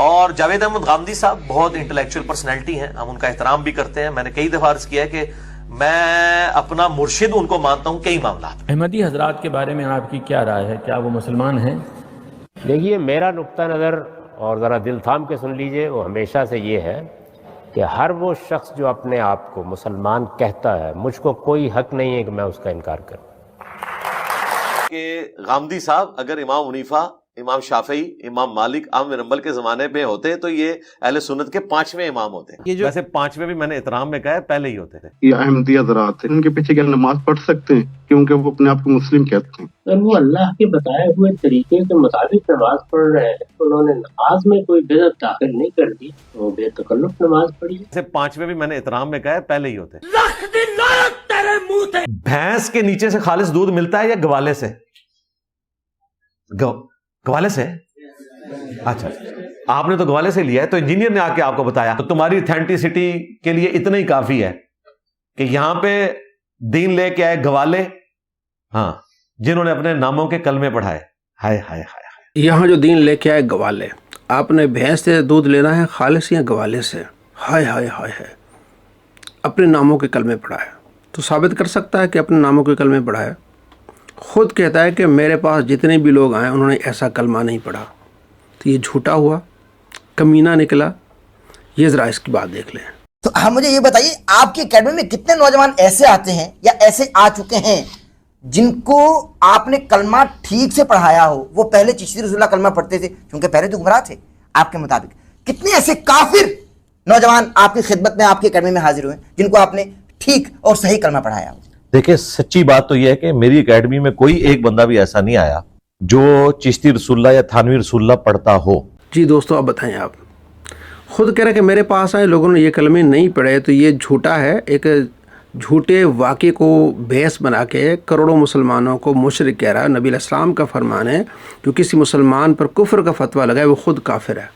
اور جاوید احمد غامدی صاحب بہت انٹلیکچوئل پرسنالٹی ہیں، ہم ان کا احترام بھی کرتے ہیں. میں نے کئی دفعہ عرض کیا ہے کہ میں اپنا مرشد ان کو مانتا ہوں کئی معاملات. احمدی حضرات کے بارے میں آپ کی کیا رائے ہے؟ کیا وہ مسلمان ہیں؟ دیکھیے، میرا نقطہ نظر، اور ذرا دل تھام کے سن لیجئے، وہ ہمیشہ سے یہ ہے کہ ہر وہ شخص جو اپنے آپ کو مسلمان کہتا ہے، مجھ کو کوئی حق نہیں ہے کہ میں اس کا انکار کروں. کہ غامدی صاحب اگر امام حنیفہ، امام شافعی، امام مالک، احمد بن حنبل کے زمانے میں ہوتے تو یہ اہل سنت کے 5ویں امام ہوتے ہیں. ویسے 5ویں بھی میں نے احترام میں کہا ہے، پہلے ہی ہوتے تھے. یہ احمدی حضرات ہیں، ان کے پیچھے کیا نماز پڑھ سکتے ہیں کیونکہ وہ اپنے آپ کو مسلم کہتے ہیں. اگر وہ اللہ کے بتائے ہوئے طریقے کے مطابق نماز پڑھ رہے ہیں، انہوں نے نماز میں کوئی بدعت داخل نہیں کر دی، وہ بے تکلف نماز پڑھی. ویسے 5ویں بھی میں نے احترام میں کہا ہے، پہلے ہی ہوتے ہیں. بھینس کے نیچے سے خالص دودھ ملتا ہے یا گوالے سے؟ گوالے سے؟ اچھا، آپ نے تو گوالے سے لیا ہے، تو انجینئر نے آ کے آپ کو بتایا. تو تمہاری اتھینٹسٹی کے لیے اتنا ہی کافی ہے کہ یہاں پہ دین لے کے آئے گوالے، ہاں، جنہوں نے اپنے ناموں کے کلمے پڑھائے. ہائے ہائے ہائے. یہاں جو دین لے کے آئے گوالے، آپ نے بھینس سے دودھ لینا ہے خالص یا گوالے سے؟ ہائے ہائے ہائے ہائے. اپنے ناموں کے کلمے پڑھائے تو ثابت کر سکتا ہے کہ اپنے ناموں کے کلمے پڑھائے. خود کہتا ہے کہ میرے پاس جتنے بھی لوگ آئے انہوں نے ایسا کلمہ نہیں پڑھا. تو یہ جھوٹا ہوا، کمینہ نکلا. یہ ذرا اس کی بات دیکھ لیں. تو آپ مجھے یہ بتائیے، آپ کی اکیڈمی میں کتنے نوجوان ایسے آتے ہیں یا ایسے آ چکے ہیں جن کو آپ نے کلمہ ٹھیک سے پڑھایا ہو؟ وہ پہلے چشتی رسول اللہ کلمہ پڑھتے تھے کیونکہ پہلے تو گمراہ تھے آپ کے مطابق. کتنے ایسے کافر نوجوان آپ کی خدمت میں، آپ کی اکیڈمی میں حاضر ہوئے ہیں جن کو آپ نے ٹھیک اور صحیح کلمہ پڑھایا ہو؟ دیکھیں، سچی بات تو یہ ہے کہ میری اکیڈمی میں کوئی ایک بندہ بھی ایسا نہیں آیا جو چشتی رسول اللہ یا تھانوی رسول اللہ پڑھتا ہو. جی دوستو، اب بتائیں. آپ خود کہہ رہے کہ میرے پاس آئے لوگوں نے یہ کلمے نہیں پڑھے، تو یہ جھوٹا ہے. ایک جھوٹے واقعے کو بحث بنا کے کروڑوں مسلمانوں کو مشرک کہہ رہا ہے. نبی علیہ السلام کا فرمان ہے جو کسی مسلمان پر کفر کا فتویٰ لگائے وہ خود کافر ہے.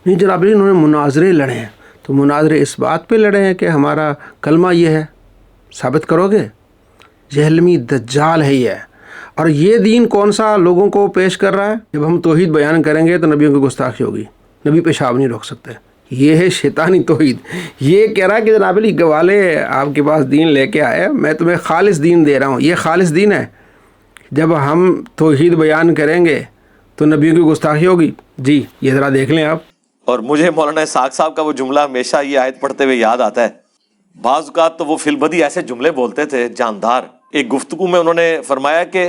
نہیں جناب، انہوں نے مناظرے لڑے ہیں، تو مناظرے اس بات پہ لڑے ہیں کہ ہمارا کلمہ یہ ہے. ثابت کرو گے؟ جہلمی دجال ہے یہ. اور یہ دین کون سا لوگوں کو پیش کر رہا ہے؟ جب ہم توحید بیان کریں گے تو نبیوں کی گستاخی ہوگی. نبی پیشاب نہیں روک سکتے. یہ ہے شیطانی توحید. یہ کہہ رہا ہے کہ جناب علی گوالے آپ کے پاس دین لے کے آئے، میں تمہیں خالص دین دے رہا ہوں. یہ خالص دین ہے. جب ہم توحید بیان کریں گے تو نبیوں کی گستاخی ہوگی. جی یہ ذرا دیکھ لیں آپ. اور مجھے مولانا اسحاق صاحب کا وہ جملہ ہمیشہ یہ آیت پڑھتے ہوئے یاد آتا ہے. بعض اوقات تو وہ فی البدی ایسے جملے بولتے تھے جاندار. ایک گفتگو میں انہوں نے فرمایا کہ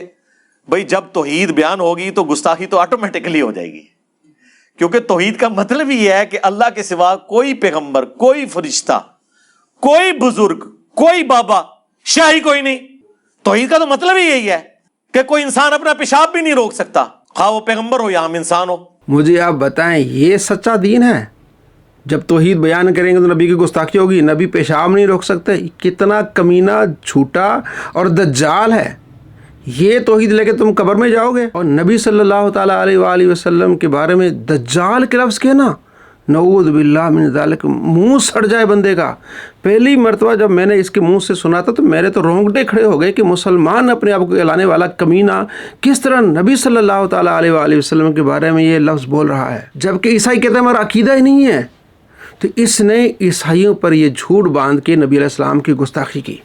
بھئی جب توحید بیان ہوگی تو گستاخی تو آٹومیٹکلی ہو جائے گی، کیونکہ توحید کا مطلب ہی یہ ہے کہ اللہ کے سوا کوئی پیغمبر، کوئی فرشتہ، کوئی بزرگ، کوئی بابا، شاہی کوئی نہیں. توحید کا تو مطلب ہی یہی ہے کہ کوئی انسان اپنا پیشاب بھی نہیں روک سکتا، خواہ وہ پیغمبر ہو یا ہم انسان ہو. مجھے آپ بتائیں، یہ سچا دین ہے؟ جب توحید بیان کریں گے تو نبی کی گستاخی ہوگی، نبی پیشاب نہیں روک سکتے. کتنا کمینہ، جھوٹا اور دجال ہے. یہ توحید لے کے تم قبر میں جاؤ گے، اور نبی صلی اللہ تعالیٰ علیہ وآلہ وسلم کے بارے میں دجال کے لفظ کہنا، نعوذ باللہ من ذالک. منہ سڑ جائے بندے کا. پہلی مرتبہ جب میں نے اس کے منہ سے سنا تھا تو میرے تو رونگٹے کھڑے ہو گئے کہ مسلمان اپنے آپ کو کہلانے والا کمینہ کس طرح نبی صلی اللہ تعالیٰ علیہ وآلہ وسلم کے بارے میں یہ لفظ بول رہا ہے، جبکہ عیسائی کہتے ہیں ہمارا عقیدہ ہی نہیں ہے. تو اس نے عیسائیوں پر یہ جھوٹ باندھ کے نبی علیہ السلام کی گستاخی کی.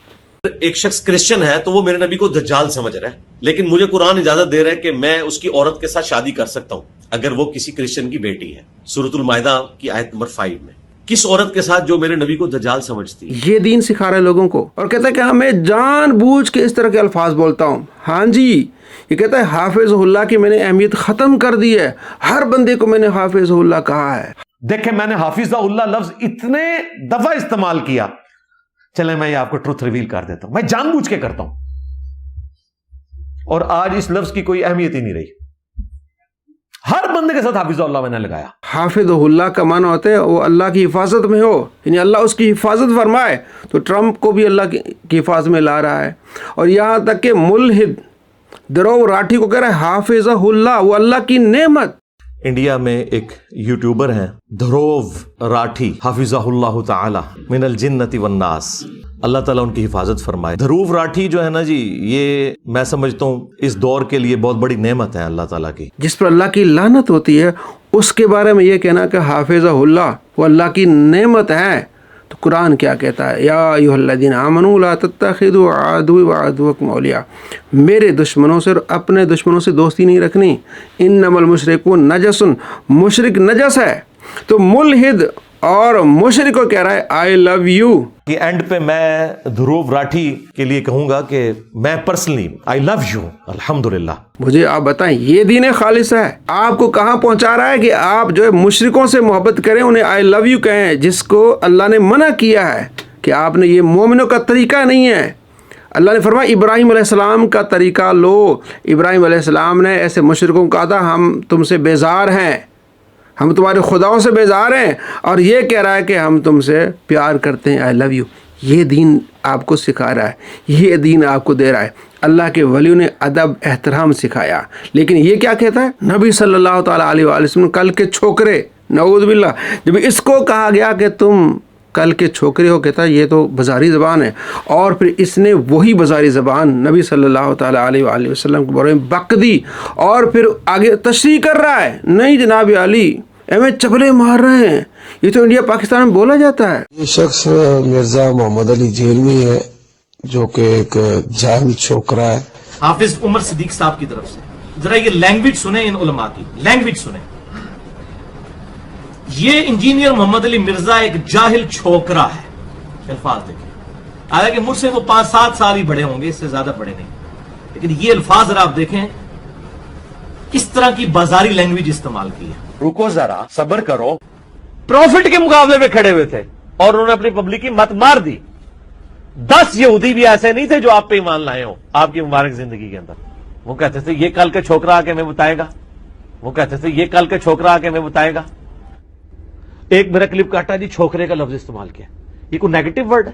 ایک شخص کرسچن ہے تو وہ میرے نبی کو دجال سمجھ رہا ہے، لیکن مجھے قرآن اجازت دے رہا ہے کہ میں اس کی عورت کے ساتھ شادی کر سکتا ہوں اگر وہ کسی کرسچن کی بیٹی ہے. سورۃ المائدہ کی آیت نمبر 5 میں کس عورت کے ساتھ جو میرے نبی کو دجال سمجھتی ہے. یہ دین سکھا رہے لوگوں کو، اور کہتا ہے کہ میں جان بوجھ کے اس طرح کے الفاظ بولتا ہوں. ہاں جی، یہ کہتا ہے حافظ اللہ کی میں نے اہمیت ختم کر دی ہے، ہر بندے کو میں نے حافظ اللہ کہا ہے. دیکھیں، میں نے حافظ اللہ لفظ اتنے دفعہ استعمال کیا. چلیں میں یہ آپ کو ٹروتھ ریویل کر دیتا ہوں، میں جان بوجھ کے کرتا ہوں، اور آج اس لفظ کی کوئی اہمیت ہی نہیں رہی. ہر بندے کے ساتھ حافظ اللہ میں نے لگایا. حافظ اللہ کا معنی ہوتا ہے وہ اللہ کی حفاظت میں ہو، یعنی اللہ اس کی حفاظت فرمائے. تو ٹرمپ کو بھی اللہ کی حفاظت میں لا رہا ہے. اور یہاں تک کہ ملحد دروغ راٹھی کو کہہ رہا ہے حافظ اللہ، وہ اللہ کی نعمت. انڈیا میں ایک یوٹیوبر ہیں دھروو راٹھی، حفظہ اللہ تعالی من الجنت والناس. اللہ تعالیٰ ان کی حفاظت فرمائے. دھروو راٹھی جو ہے نا جی، یہ میں سمجھتا ہوں اس دور کے لیے بہت بڑی نعمت ہے اللہ تعالیٰ کی. جس پر اللہ کی لعنت ہوتی ہے اس کے بارے میں یہ کہنا کہ حافظہ اللہ وہ اللہ کی نعمت ہے. تو قرآن کیا کہتا ہے؟ یا ایھا الذین آمنوا لا تتخذوا عدوی وعدوکم اولیاء، میرے دشمنوں سے اور اپنے دشمنوں سے دوستی نہیں رکھنی. انما المشرکون نجس، مشرک نجس ہے. تو ملحد اور مشرک کو کہہ رہا ہے آئی لو یو. کہ اینڈ پہ میں دھروو راٹھی کے لیے کہوں گا کہ میں پرسنلی آئی لو یو الحمدللہ. مجھے آپ بتائیں یہ دین خالص ہے؟ آپ کو کہاں پہنچا رہا ہے کہ آپ جو ہے مشرکوں سے محبت کریں، انہیں آئی لو یو کہیں، جس کو اللہ نے منع کیا ہے کہ آپ نے، یہ مومنوں کا طریقہ نہیں ہے. اللہ نے فرمایا ابراہیم علیہ السلام کا طریقہ لو. ابراہیم علیہ السلام نے ایسے مشرکوں کو کہا تھا ہم تم سے بیزار ہیں، ہم تمہارے خداؤں سے بیزار ہیں، اور یہ کہہ رہا ہے کہ ہم تم سے پیار کرتے ہیں، آئی لو یو. یہ دین آپ کو سکھا رہا ہے، یہ دین آپ کو دے رہا ہے. اللہ کے ولیوں نے ادب احترام سکھایا، لیکن یہ کیا کہتا ہے نبی صلی اللہ تعالیٰ علیہ وآلہ وسلم، کل کے چھوکرے، نعوذ باللہ. جب اس کو کہا گیا کہ تم کل کے چھوکرے ہو، کہتا ہے یہ تو بازاری زبان ہے. اور پھر اس نے وہی بازاری زبان نبی صلی اللہ تعالیٰ علیہ وآلہ وسلم کے بارے میں بک دی، اور پھر آگے تشریح کر رہا ہے نہیں جناب علی ہمیں چپلے مار رہے ہیں، یہ تو انڈیا پاکستان میں بولا جاتا ہے. یہ شخص مرزا محمد علی جیلوی ہے جو کہ ایک جاہل چھوکرا ہے. حافظ عمر صدیق صاحب کی طرف سے ذرا یہ لینگویج سنیں، ان علماء کی لینگویج سنیں. یہ انجینئر محمد علی مرزا ایک جاہل چھوکرا ہے. الفاظ دیکھیں، حالانکہ مجھ سے وہ 5-7 سال ہی بڑے ہوں گے، اس سے زیادہ بڑے نہیں، لیکن یہ الفاظ ذرا آپ دیکھیں کس طرح کی بازاری لینگویج استعمال کی ہے. رکو ذرا، صبر کرو. پروفٹ کے مقابلے میں کھڑے ہوئے تھے اور انہوں نے اپنی پبلک کی مت مار دی. 10 یہودی بھی ایسے نہیں تھے جو آپ پہ ایمان لائے ہوں آپ کی مبارک زندگی کے اندر. وہ کہتے تھے یہ کل کے چھوکرا آ کے ہمیں بتائے گا، وہ کہتے تھے یہ کل کے چھوکرا آ کے ہمیں بتائے گا. ایک میرا کلپ کاٹا جی، چھوکرے کا لفظ استعمال کیا. یہ کوئی نیگیٹو ورڈ ہے؟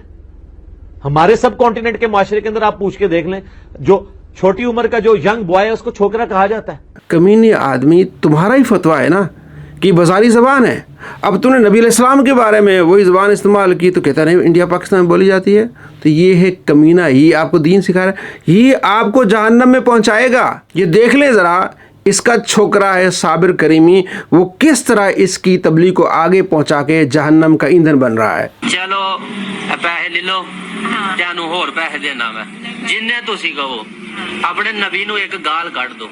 ہمارے سب کانٹیننٹ کے معاشرے کے اندر آپ پوچھ کے دیکھ لیں، جو چھوٹی عمر کا جو ینگ بوائے ہے اس کو چھوکرا کہا جاتا ہے. کمینی آدمی، تمہارا ہی فتویٰ ہے نا کہ بازاری زبان ہے. اب تم نے نبی علیہ السلام کے بارے میں وہی زبان استعمال کی تو کہتا نہیں انڈیا پاکستان میں بولی جاتی ہے. تو یہ ہے کمینہ، یہ آپ کو دین سکھا رہا ہے، یہ آپ کو جہنم میں پہنچائے گا. یہ دیکھ لیں ذرا اس کا چھوکرا ہے صابر کریمی، وہ کس طرح اس کی تبلیغ کو آگے پہنچا کے جہنم کا ایندھن بن رہا ہے. چلو پیسے لے لو، تینوں ہور پیسے دینا میں، جن تسی کہو اپنے نبی نو ایک گال کٹ دو.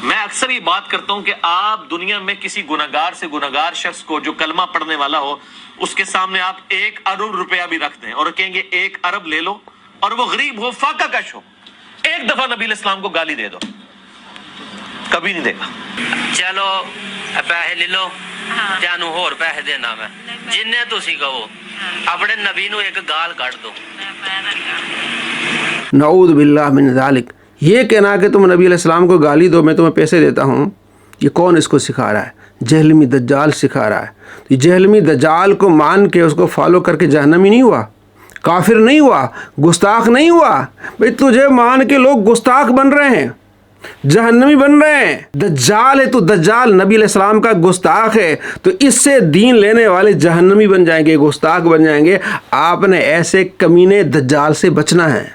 میں اکثر یہ بات کرتا ہوں کہ آپ دنیا میں کسی گناہگار سے گناہگار شخص کو جو کلمہ پڑھنے والا ہو، اس کے سامنے آپ 1 ارب روپیہ بھی رکھ دیں اور کہیں گے 1 ارب لے لو، اور وہ غریب ہو، فاقہ کش ہو، ایک دفعہ نبی علیہ السلام کو گالی دے دو، کبھی نہیں دے گا. چلو پیسے لے لو، تینوں ہور پیسے دینا میں، جن تسی کہو اپنے نبی نو ایک گال کٹ دو. نعوذ باللہ من ذالک. یہ کہنا کہ تم نبی علیہ السلام کو گالی دو میں تمہیں پیسے دیتا ہوں، یہ کون اس کو سکھا رہا ہے؟ جہلمی دجال سکھا رہا ہے. تو جہلمی دجال کو مان کے اس کو فالو کر کے جہنمی نہیں ہوا، کافر نہیں ہوا، گستاخ نہیں ہوا. بھئی تجھے مان کے لوگ گستاخ بن رہے ہیں، جہنمی بن رہے ہیں. دجال ہے تو دجال نبی علیہ السلام کا گستاخ ہے، تو اس سے دین لینے والے جہنمی بن جائیں گے، گستاخ بن جائیں گے. آپ نے ایسے کمینے دجال سے بچنا ہے.